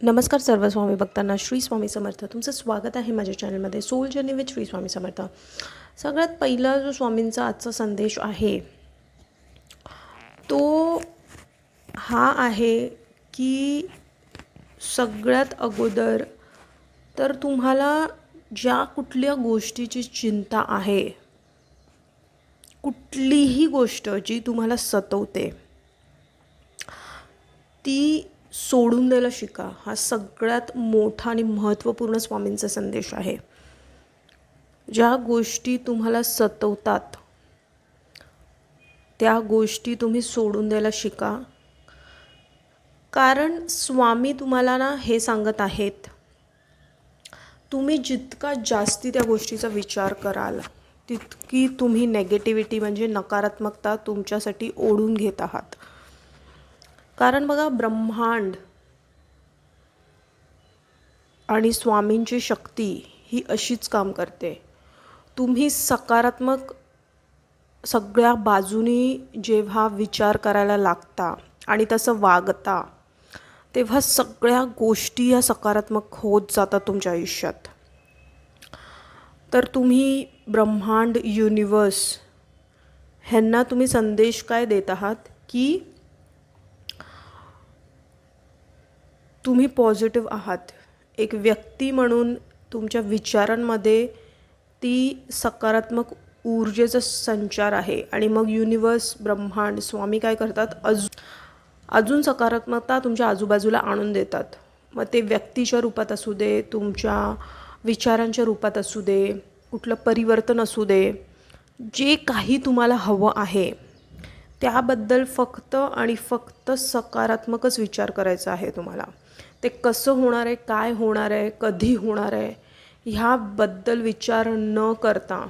नमस्कार सर्व स्वामी भक्तांना. श्री स्वामी समर्थ. तुमचं स्वागत आहे माझ्या चॅनलमध्ये soul journey with Shri Swami Samarth. सगळ्यात पहिला जो स्वामींचा आजचा संदेश आहे तो हा आहे की सगळ्यात अगोदर तर तुम्हाला ज्या कुठल्या गोष्टीची चिंता आहे, कुठलीही गोष्ट जी तुम्हाला सतवते ती सोडून द्यायला शिका. हा सगळ्यात मोठा आणि महत्त्वपूर्ण स्वामींचा संदेश आहे. ज्या गोष्टी तुम्हाला सतवतात त्या गोष्टी तुम्ही सोडून द्यायला शिका. कारण स्वामी तुम्हाला हे सांगत आहेत, तुम्ही जितका जास्ती त्या गोष्टीचा विचार कराल तितकी तुम्ही नेगेटिव्हिटी म्हणजे नकारात्मकता तुमच्यासाठी ओढून घेत आहात. कारण बघा, ब्रह्मांड आणि स्वामींची शक्ती ही अशीच काम करते. तुम्ही सकारात्मक सगळ्या बाजूनी जेव्हा विचार करायला लागता आणि तसं वागता तेव्हा सगळ्या गोष्टी या सकारात्मक होत जातात तुमच्या आयुष्यात. तर तुम्ही ब्रह्मांड, युनिवर्स ह्यांना तुम्ही संदेश काय देत आहात की तुम्ही पॉझिटिव्ह आहात. एक व्यक्ती म्हणून तुमच्या विचारांमध्ये ती सकारात्मक ऊर्जेचा संचार आहे आणि मग युनिवर्स, ब्रह्मांड, स्वामी काय करतात, अजून सकारात्मकता तुमच्या आजूबाजूला आणून देतात. मग ते व्यक्तीच्या रूपात असू दे, तुमच्या विचारांच्या रूपात असू दे, कुठलं परिवर्तन असू दे, जे काही तुम्हाला हवं आहे त्याबद्दल फक्त आणि फक्त सकारात्मकच विचार करायचा आहे तुम्हाला. ते कसं होणार आहे, काय होणार आहे, कधी होणार आहे ह्याबद्दल विचार न करता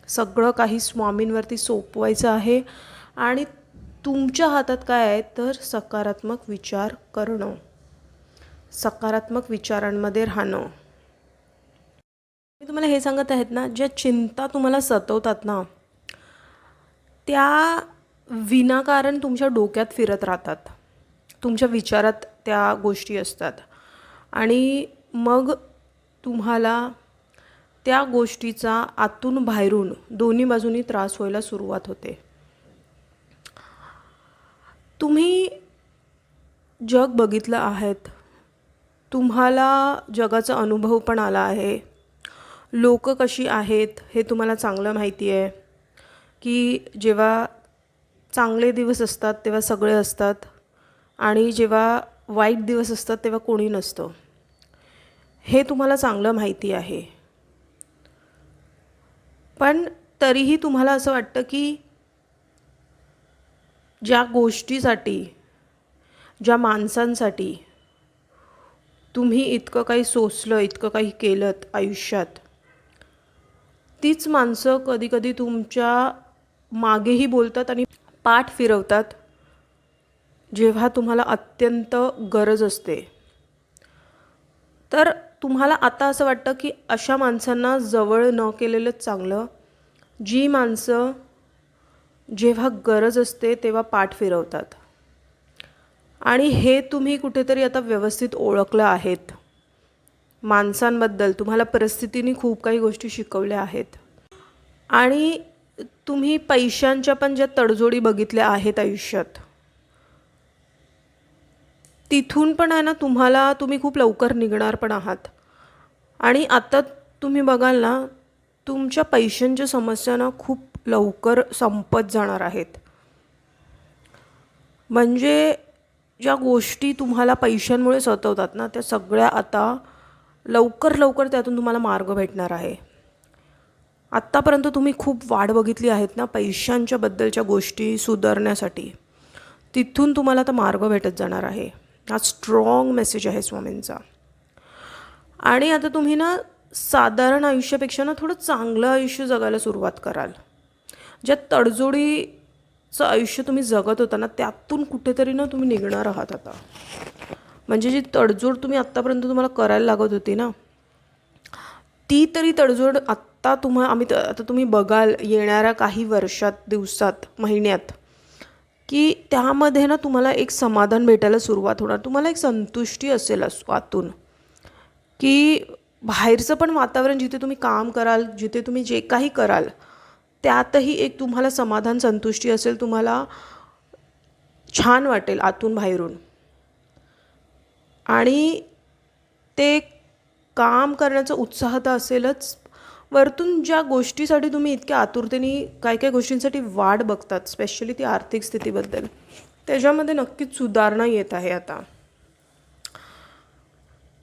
सगळं काही स्वामींवरती सोपवायचं आहे. आणि तुमच्या हातात काय आहे तर सकारात्मक विचार करणं, सकारात्मक विचारांमध्ये राहणं. मी तुम्हाला हे सांगत आहेत ना, ज्या चिंता तुम्हाला सतवतात ना त्या विनाकारण तुमच्या डोक्यात फिरत राहतात. तुमच्या विचारात त्या गोष्टी असतात आणि मग तुम्हाला त्या गोष्टीचा आतून बाहेरून दोन्ही बाजूनी त्रास व्हायला सुरुवात होते. तुम्ही जग बघितलं आहेत, तुम्हाला जगाचा अनुभव पण आला आहे. लोक कशी आहेत हे तुम्हाला चांगलं माहिती आहे की जेव्हा चांगले दिवस असतात तेव्हा सगळे असतात आणि जेव्हा वाईट दिवस असतात तेव्हा कोणी नसतं. हे तुम्हाला चांगलं माहिती आहे. पण तरीही तुम्हाला असं वाटतं की ज्या गोष्टीसाठी, ज्या माणसांसाठी तुम्ही इतकं काही सोसलं, इतकं काही केलं आयुष्यात, तीच माणसं कधीकधी तुमच्या मागेही बोलतात आणि पाठ फिरवतात जेव्हा तुम्हाला अत्यंत गरज असते. तर तुम्हाला आता असं वाटतं की अशा माणसांना जवळ न केलेलंच चांगलं. जी माणसं जेव्हा गरज असते तेव्हा पाठ फिरवतात. आणि हे तुम्ही कुठेतरी आता व्यवस्थित ओळखलं आहेत. माणसांबद्दल तुम्हाला परिस्थितीने खूप काही गोष्टी शिकवल्या आहेत. आणि तुम्ही पैशांच्या पण ज्या तडजोडी बघितल्या आहेत आयुष्यात, तिथून पण आहे ना तुम्ही खूप लवकर निघणार पण आहात. आणि आता तुम्ही बघाल ना, तुमच्या पैशांच्या समस्या ना खूप लवकर संपत जाणार आहेत. म्हणजे ज्या गोष्टी तुम्हाला पैशांमुळे सतवतात ना त्या सगळ्या आता लवकर लवकर त्यातून तुम्हाला मार्ग भेटणार आहे. आत्तापर्यंत तुम्ही खूप वाट बघितली आहेत ना पैशांच्या बद्दलच्या गोष्टी सुधारण्यासाठी, तिथून तुम्हाला आता मार्ग भेटत जाणार आहे. हा स्ट्रॉंग मेसेज आहे स्वामींचा. आणि आता तुम्ही ना साधारण आयुष्यापेक्षा ना थोडं चांगलं आयुष्य जगायला सुरुवात कराल. ज्या तडजोडीचं आयुष्य तुम्ही जगत होता ना त्यातून कुठेतरी ना तुम्ही निघणार आहात आता. म्हणजे जी तडजोड तुम्ही आत्तापर्यंत तुम्हाला करायला लागत होती ना, ती तरी तडजोड आत्ता आता तुम्ही बघाल येणाऱ्या काही वर्षात, दिवसात, महिन्यात की त्यामध्ये ना तुम्हाला एक समाधान भेटायला सुरुवात होणार. तुम्हाला एक संतुष्टी असेल आतून, की बाहेरचं पण वातावरण जिथे तुम्ही काम कराल, जिथे तुम्ही जे काही कराल, त्यातही एक तुम्हाला समाधान, संतुष्टी असेल. तुम्हाला छान वाटेल आतून बाहेरून. आणि ते काम करण्याचा उत्साह तर असेलच, वरतून ज्या गोष्टीसाठी तुम्ही इतक्या आतुरतेने काही काही गोष्टींसाठी वाट बघतात, स्पेशली ती आर्थिक स्थितीबद्दल, त्याच्यामध्ये नक्कीच सुधारणा येत आहे आता.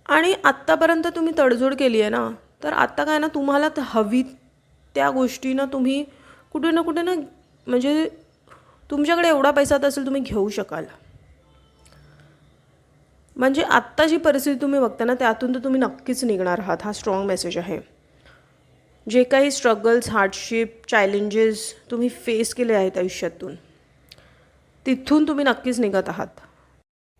आणि आत्तापर्यंत तुम्ही तडजोड केली आहे ना, तर आत्ता काय ना, तुम्हाला हवी त्या गोष्टीनं तुम्ही कुठे ना म्हणजे तुमच्याकडे एवढा पैसा तर असेल, तुम्ही घेऊ शकाल. म्हणजे आत्ता जी परिस्थिती तुम्ही बघता ना, त्यातून तर तुम्ही नक्कीच निघणार आहात. हा स्ट्रॉंग मेसेज आहे. जे काही स्ट्रगल्स, हार्डशिप, चॅलेंजेस तुम्ही फेस केले आहेत आयुष्यातून, तिथून तुम्ही नक्कीच निघत आहात.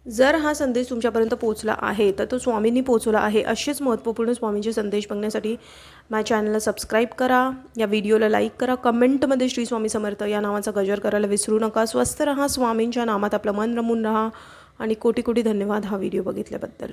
जर हा संदेश तुमच्यापर्यंत पोहोचला आहे तर तो स्वामींनी पोहोचला आहे. असेच महत्त्वपूर्ण स्वामींचे संदेश बघण्यासाठी माझ्या चॅनलला सबस्क्राईब करा, या व्हिडिओला लाईक करा, कमेंटमध्ये श्री स्वामी समर्थ या नावाचा गजर करायला विसरू नका. स्वस्थ रहा, स्वामींच्या नामात आपलं मन रमून राहा आणि कोटी कोटी धन्यवाद हा व्हिडिओ बघितल्याबद्दल.